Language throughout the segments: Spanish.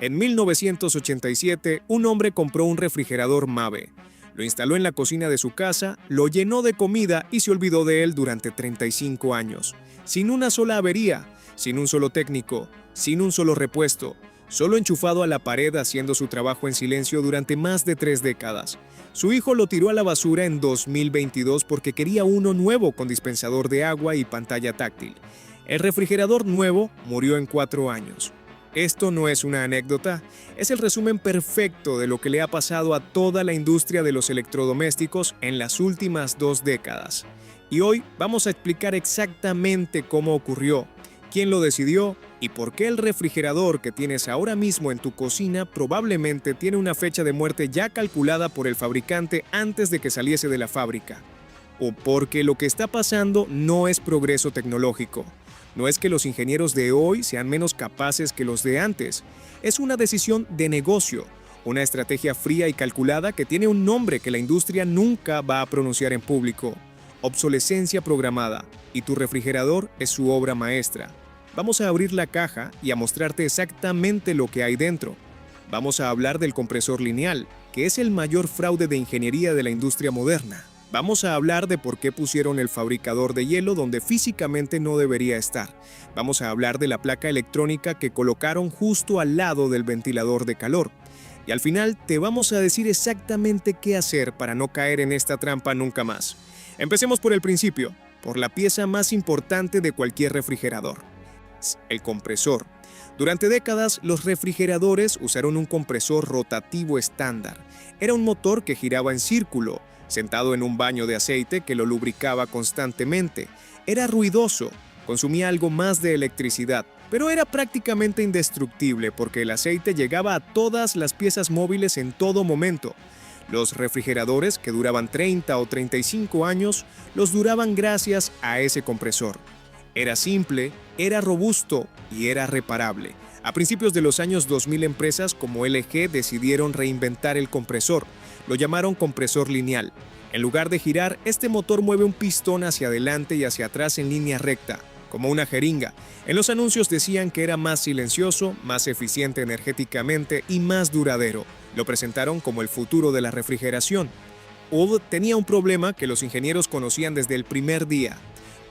En 1987, un hombre compró un refrigerador Mave. Lo instaló en la cocina de su casa, lo llenó de comida y se olvidó de él durante 35 años. Sin una sola avería, sin un solo técnico, sin un solo repuesto, solo enchufado a la pared haciendo su trabajo en silencio durante más de 3 décadas. Su hijo lo tiró a la basura en 2022 porque quería uno nuevo con dispensador de agua y pantalla táctil. El refrigerador nuevo murió en 4 años. Esto no es una anécdota, es el resumen perfecto de lo que le ha pasado a toda la industria de los electrodomésticos en las últimas 2 décadas. Y hoy vamos a explicar exactamente cómo ocurrió, quién lo decidió y por qué el refrigerador que tienes ahora mismo en tu cocina probablemente tiene una fecha de muerte ya calculada por el fabricante antes de que saliese de la fábrica. O porque lo que está pasando no es progreso tecnológico. No es que los ingenieros de hoy sean menos capaces que los de antes. Es una decisión de negocio, una estrategia fría y calculada que tiene un nombre que la industria nunca va a pronunciar en público. Obsolescencia programada, y tu refrigerador es su obra maestra. Vamos a abrir la caja y a mostrarte exactamente lo que hay dentro. Vamos a hablar del compresor lineal, que es el mayor fraude de ingeniería de la industria moderna. Vamos a hablar de por qué pusieron el fabricador de hielo donde físicamente no debería estar. Vamos a hablar de la placa electrónica que colocaron justo al lado del ventilador de calor. Y al final te vamos a decir exactamente qué hacer para no caer en esta trampa nunca más. Empecemos por el principio, por la pieza más importante de cualquier refrigerador: el compresor. Durante décadas, los refrigeradores usaron un compresor rotativo estándar. Era un motor que giraba en círculo, sentado en un baño de aceite que lo lubricaba constantemente. Era ruidoso, consumía algo más de electricidad, pero era prácticamente indestructible porque el aceite llegaba a todas las piezas móviles en todo momento. Los refrigeradores, que duraban 30 o 35 años, los duraban gracias a ese compresor. Era simple, era robusto y era reparable. A principios de los años 2000, empresas como LG decidieron reinventar el compresor. Lo llamaron compresor lineal. En lugar de girar, este motor mueve un pistón hacia adelante y hacia atrás en línea recta, como una jeringa. En los anuncios decían que era más silencioso, más eficiente energéticamente y más duradero. Lo presentaron como el futuro de la refrigeración. Oud tenía un problema que los ingenieros conocían desde el primer día.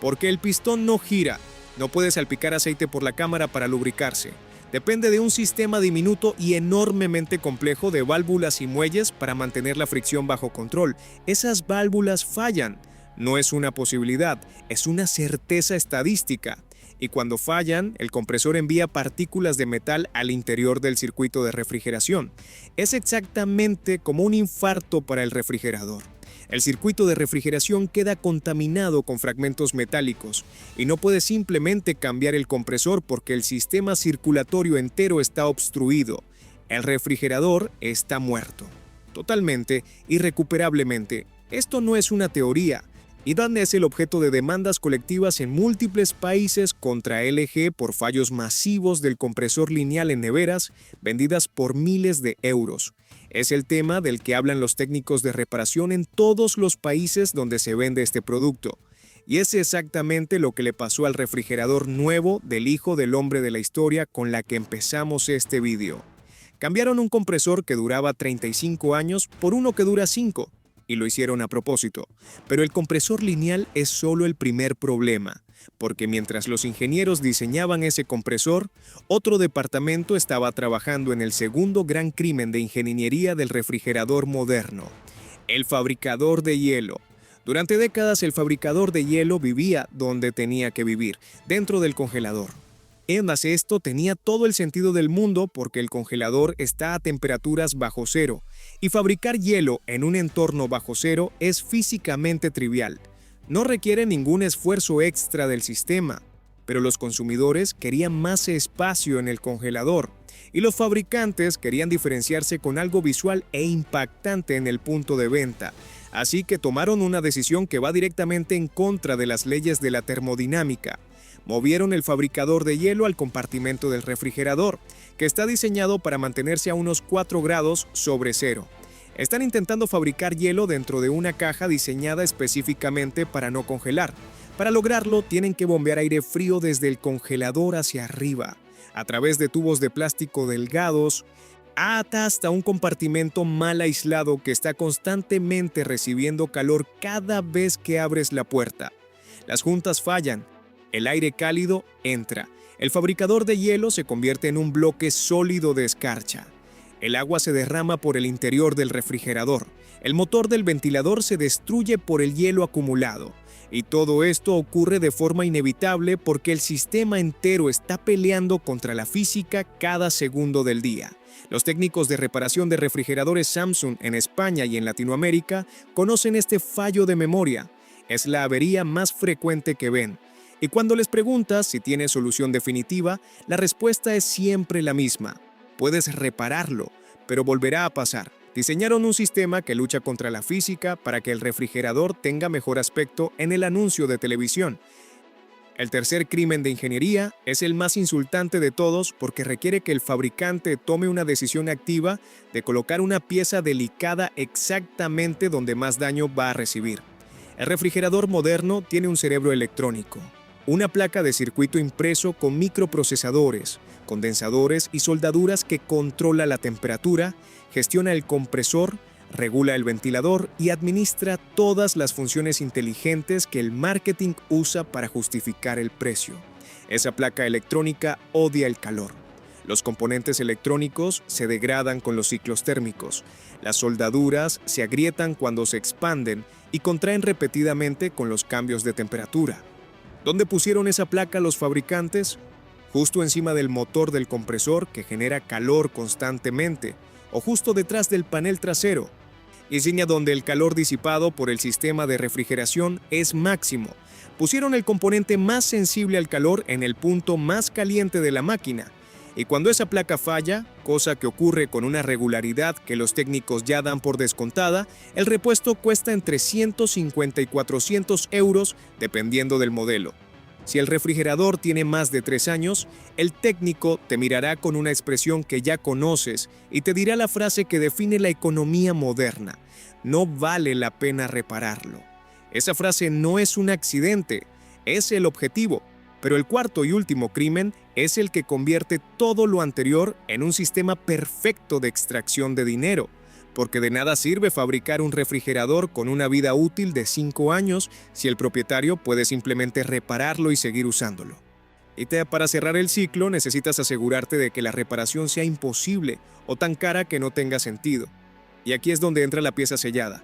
Porque el pistón no gira, no puede salpicar aceite por la cámara para lubricarse. Depende de un sistema diminuto y enormemente complejo de válvulas y muelles para mantener la fricción bajo control. Esas válvulas fallan. No es una posibilidad, es una certeza estadística. Y cuando fallan, el compresor envía partículas de metal al interior del circuito de refrigeración. Es exactamente como un infarto para el refrigerador. El circuito de refrigeración queda contaminado con fragmentos metálicos y no puede simplemente cambiar el compresor porque el sistema circulatorio entero está obstruido. El refrigerador está muerto. Totalmente, irrecuperablemente. Esto no es una teoría. IDAN es el objeto de demandas colectivas en múltiples países contra LG por fallos masivos del compresor lineal en neveras vendidas por miles de euros. Es el tema del que hablan los técnicos de reparación en todos los países donde se vende este producto. Y es exactamente lo que le pasó al refrigerador nuevo del hijo del hombre de la historia con la que empezamos este vídeo. Cambiaron un compresor que duraba 35 años por uno que dura 5. Y lo hicieron a propósito. Pero el compresor lineal es solo el primer problema, porque mientras los ingenieros diseñaban ese compresor, otro departamento estaba trabajando en el segundo gran crimen de ingeniería del refrigerador moderno: el fabricador de hielo. Durante décadas, el fabricador de hielo vivía donde tenía que vivir, dentro del congelador. Además, esto tenía todo el sentido del mundo porque el congelador está a temperaturas bajo cero, y fabricar hielo en un entorno bajo cero es físicamente trivial. No requiere ningún esfuerzo extra del sistema, pero los consumidores querían más espacio en el congelador, y los fabricantes querían diferenciarse con algo visual e impactante en el punto de venta. Así que tomaron una decisión que va directamente en contra de las leyes de la termodinámica. Movieron el fabricador de hielo al compartimento del refrigerador, que está diseñado para mantenerse a unos 4 grados sobre cero. Están intentando fabricar hielo dentro de una caja diseñada específicamente para no congelar. Para lograrlo, tienen que bombear aire frío desde el congelador hacia arriba. a través de tubos de plástico delgados, hasta un compartimento mal aislado que está constantemente recibiendo calor cada vez que abres la puerta. Las juntas fallan, el aire cálido entra, el fabricador de hielo se convierte en un bloque sólido de escarcha. El agua se derrama por el interior del refrigerador, el motor del ventilador se destruye por el hielo acumulado. Y todo esto ocurre de forma inevitable porque el sistema entero está peleando contra la física cada segundo del día. Los técnicos de reparación de refrigeradores Samsung en España y en Latinoamérica conocen este fallo de memoria. Es la avería más frecuente que ven. Y cuando les preguntas si tiene solución definitiva, la respuesta es siempre la misma. Puedes repararlo, pero volverá a pasar. Diseñaron un sistema que lucha contra la física para que el refrigerador tenga mejor aspecto en el anuncio de televisión. El tercer crimen de ingeniería es el más insultante de todos porque requiere que el fabricante tome una decisión activa de colocar una pieza delicada exactamente donde más daño va a recibir. El refrigerador moderno tiene un cerebro electrónico, una placa de circuito impreso con microprocesadores, condensadores y soldaduras que controla la temperatura, gestiona el compresor, regula el ventilador y administra todas las funciones inteligentes que el marketing usa para justificar el precio. Esa placa electrónica odia el calor. Los componentes electrónicos se degradan con los ciclos térmicos. Las soldaduras se agrietan cuando se expanden y contraen repetidamente con los cambios de temperatura. ¿Dónde pusieron esa placa los fabricantes? Justo encima del motor del compresor que genera calor constantemente, o justo detrás del panel trasero, insignia donde el calor disipado por el sistema de refrigeración es máximo. Pusieron el componente más sensible al calor en el punto más caliente de la máquina. Y cuando esa placa falla, cosa que ocurre con una regularidad que los técnicos ya dan por descontada, el repuesto cuesta entre 150 y 400 euros dependiendo del modelo. Si el refrigerador tiene más de 3 años, el técnico te mirará con una expresión que ya conoces y te dirá la frase que define la economía moderna: no vale la pena repararlo. Esa frase no es un accidente, es el objetivo. Pero el cuarto y último crimen es el que convierte todo lo anterior en un sistema perfecto de extracción de dinero, porque de nada sirve fabricar un refrigerador con una vida útil de 5 años si el propietario puede simplemente repararlo y seguir usándolo. Y para cerrar el ciclo necesitas asegurarte de que la reparación sea imposible o tan cara que no tenga sentido. Y aquí es donde entra la pieza sellada.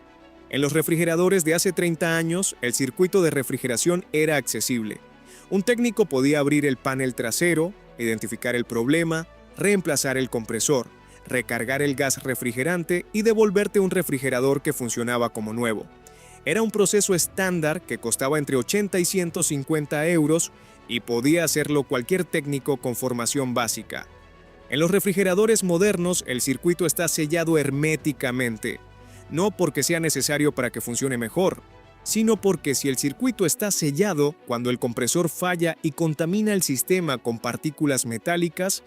En los refrigeradores de hace 30 años, el circuito de refrigeración era accesible. Un técnico podía abrir el panel trasero, identificar el problema, reemplazar el compresor, recargar el gas refrigerante y devolverte un refrigerador que funcionaba como nuevo. Era un proceso estándar que costaba entre 80 y 150 euros y podía hacerlo cualquier técnico con formación básica. En los refrigeradores modernos el circuito está sellado herméticamente, no porque sea necesario para que funcione mejor, sino porque si el circuito está sellado, cuando el compresor falla y contamina el sistema con partículas metálicas,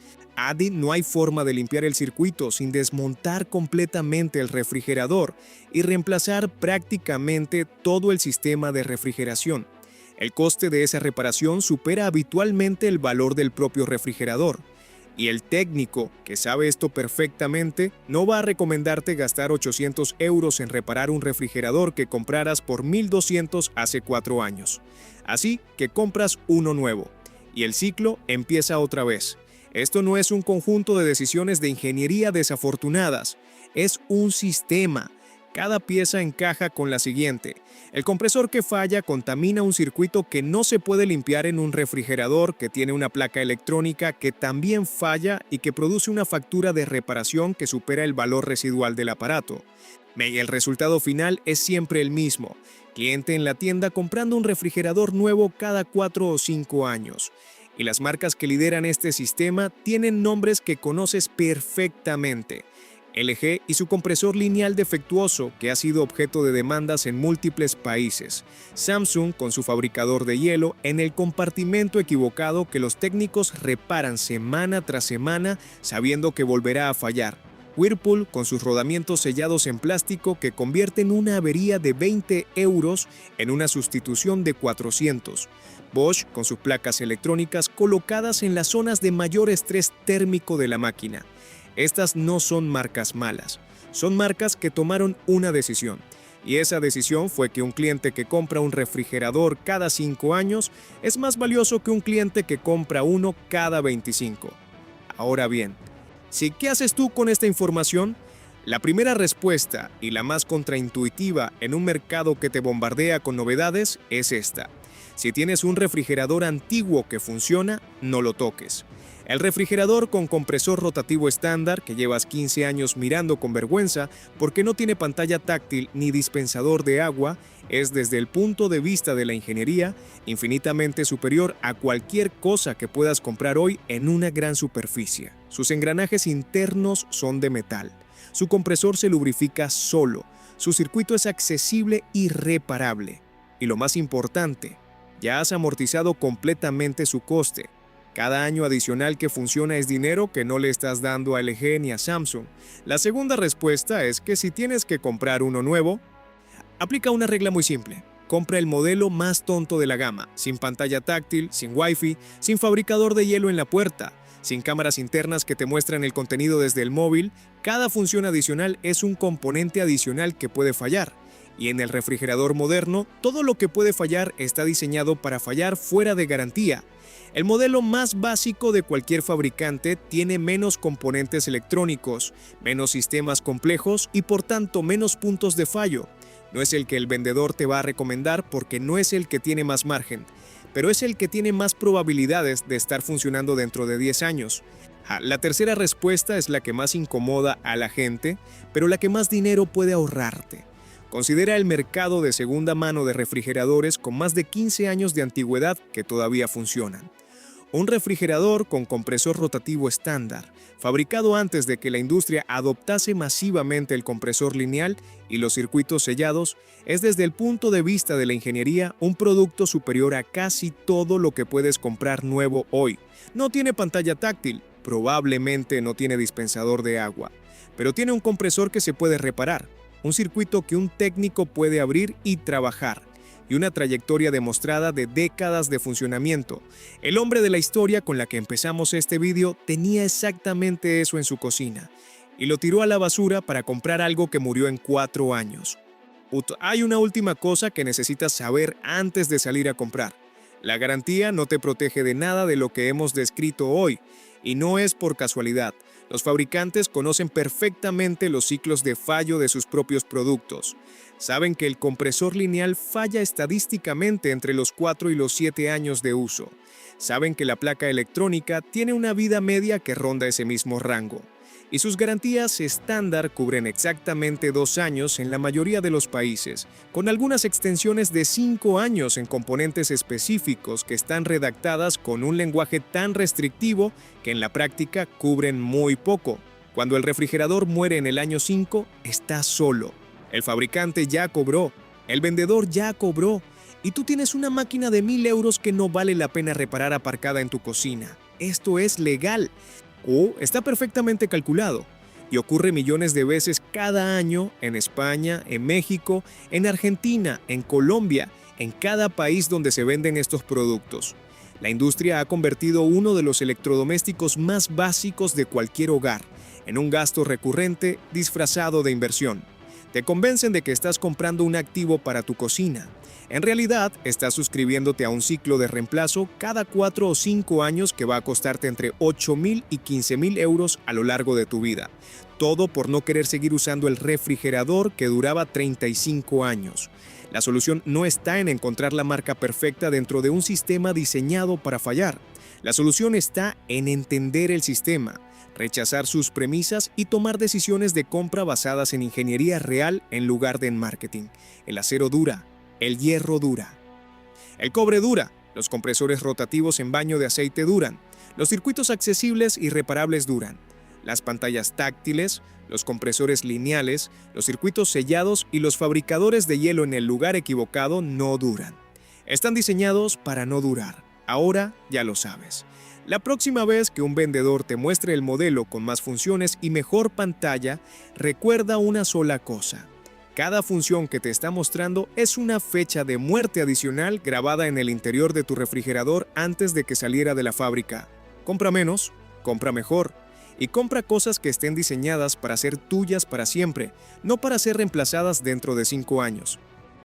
no hay forma de limpiar el circuito sin desmontar completamente el refrigerador y reemplazar prácticamente todo el sistema de refrigeración. El coste de esa reparación supera habitualmente el valor del propio refrigerador. Y el técnico, que sabe esto perfectamente, no va a recomendarte gastar 800 euros en reparar un refrigerador que compraras por 1.200 hace 4 años. Así que compras uno nuevo. Y el ciclo empieza otra vez. Esto no es un conjunto de decisiones de ingeniería desafortunadas. Es un sistema. Cada pieza encaja con la siguiente. El compresor que falla contamina un circuito que no se puede limpiar en un refrigerador que tiene una placa electrónica que también falla y que produce una factura de reparación que supera el valor residual del aparato. Y el resultado final es siempre el mismo. Cliente en la tienda comprando un refrigerador nuevo cada 4 o 5 años. Y las marcas que lideran este sistema tienen nombres que conoces perfectamente. LG y su compresor lineal defectuoso que ha sido objeto de demandas en múltiples países. Samsung con su fabricador de hielo en el compartimento equivocado que los técnicos reparan semana tras semana sabiendo que volverá a fallar. Whirlpool con sus rodamientos sellados en plástico que convierten una avería de 20 euros en una sustitución de 400. Bosch con sus placas electrónicas colocadas en las zonas de mayor estrés térmico de la máquina. Estas no son marcas malas, son marcas que tomaron una decisión. Y esa decisión fue que un cliente que compra un refrigerador cada 5 años es más valioso que un cliente que compra uno cada 25. Ahora bien, ¿qué haces tú con esta información? La primera respuesta y la más contraintuitiva en un mercado que te bombardea con novedades es esta. Si tienes un refrigerador antiguo que funciona, no lo toques. El refrigerador con compresor rotativo estándar que llevas 15 años mirando con vergüenza porque no tiene pantalla táctil ni dispensador de agua es desde el punto de vista de la ingeniería infinitamente superior a cualquier cosa que puedas comprar hoy en una gran superficie. Sus engranajes internos son de metal. Su compresor se lubrifica solo. Su circuito es accesible y reparable. Y lo más importante, ya has amortizado completamente su coste. Cada año adicional que funciona es dinero que no le estás dando a LG ni a Samsung. La segunda respuesta es que si tienes que comprar uno nuevo, aplica una regla muy simple. Compra el modelo más tonto de la gama, sin pantalla táctil, sin Wi-Fi, sin fabricador de hielo en la puerta, sin cámaras internas que te muestran el contenido desde el móvil. Cada función adicional es un componente adicional que puede fallar. Y en el refrigerador moderno, todo lo que puede fallar está diseñado para fallar fuera de garantía. El modelo más básico de cualquier fabricante tiene menos componentes electrónicos, menos sistemas complejos y por tanto menos puntos de fallo. No es el que el vendedor te va a recomendar porque no es el que tiene más margen, pero es el que tiene más probabilidades de estar funcionando dentro de 10 años. La tercera respuesta es la que más incomoda a la gente, pero la que más dinero puede ahorrarte. Considera el mercado de segunda mano de refrigeradores con más de 15 años de antigüedad que todavía funcionan. Un refrigerador con compresor rotativo estándar, fabricado antes de que la industria adoptase masivamente el compresor lineal y los circuitos sellados, es desde el punto de vista de la ingeniería un producto superior a casi todo lo que puedes comprar nuevo hoy. No tiene pantalla táctil, probablemente no tiene dispensador de agua, pero tiene un compresor que se puede reparar, un circuito que un técnico puede abrir y trabajar, y una trayectoria demostrada de décadas de funcionamiento. El hombre de la historia con la que empezamos este video tenía exactamente eso en su cocina, y lo tiró a la basura para comprar algo que murió en 4 años. Hay una última cosa que necesitas saber antes de salir a comprar. La garantía no te protege de nada de lo que hemos descrito hoy, y no es por casualidad. Los fabricantes conocen perfectamente los ciclos de fallo de sus propios productos. Saben que el compresor lineal falla estadísticamente entre los 4 y los 7 años de uso. Saben que la placa electrónica tiene una vida media que ronda ese mismo rango. Y sus garantías estándar cubren exactamente 2 años en la mayoría de los países, con algunas extensiones de 5 años en componentes específicos que están redactadas con un lenguaje tan restrictivo que en la práctica cubren muy poco. Cuando el refrigerador muere en el año 5, está solo. El fabricante ya cobró, el vendedor ya cobró, y tú tienes una máquina de 1,000 euros que no vale la pena reparar aparcada en tu cocina. Esto es legal. Está perfectamente calculado y ocurre millones de veces cada año en España, en México, en Argentina, en Colombia, en cada país donde se venden estos productos. La industria ha convertido uno de los electrodomésticos más básicos de cualquier hogar en un gasto recurrente disfrazado de inversión. Te convencen de que estás comprando un activo para tu cocina. En realidad, estás suscribiéndote a un ciclo de reemplazo cada 4 o 5 años que va a costarte entre 8,000 y 15,000 euros a lo largo de tu vida. Todo por no querer seguir usando el refrigerador que duraba 35 años. La solución no está en encontrar la marca perfecta dentro de un sistema diseñado para fallar. La solución está en entender el sistema, rechazar sus premisas y tomar decisiones de compra basadas en ingeniería real en lugar de en marketing. El acero dura. El hierro dura. El cobre dura. Los compresores rotativos en baño de aceite duran. Los circuitos accesibles y reparables duran. Las pantallas táctiles, los compresores lineales, los circuitos sellados y los fabricadores de hielo en el lugar equivocado no duran. Están diseñados para no durar. Ahora ya lo sabes. La próxima vez que un vendedor te muestre el modelo con más funciones y mejor pantalla, recuerda una sola cosa. Cada función que te está mostrando es una fecha de muerte adicional grabada en el interior de tu refrigerador antes de que saliera de la fábrica. Compra menos, compra mejor. Y compra cosas que estén diseñadas para ser tuyas para siempre, no para ser reemplazadas dentro de 5 años.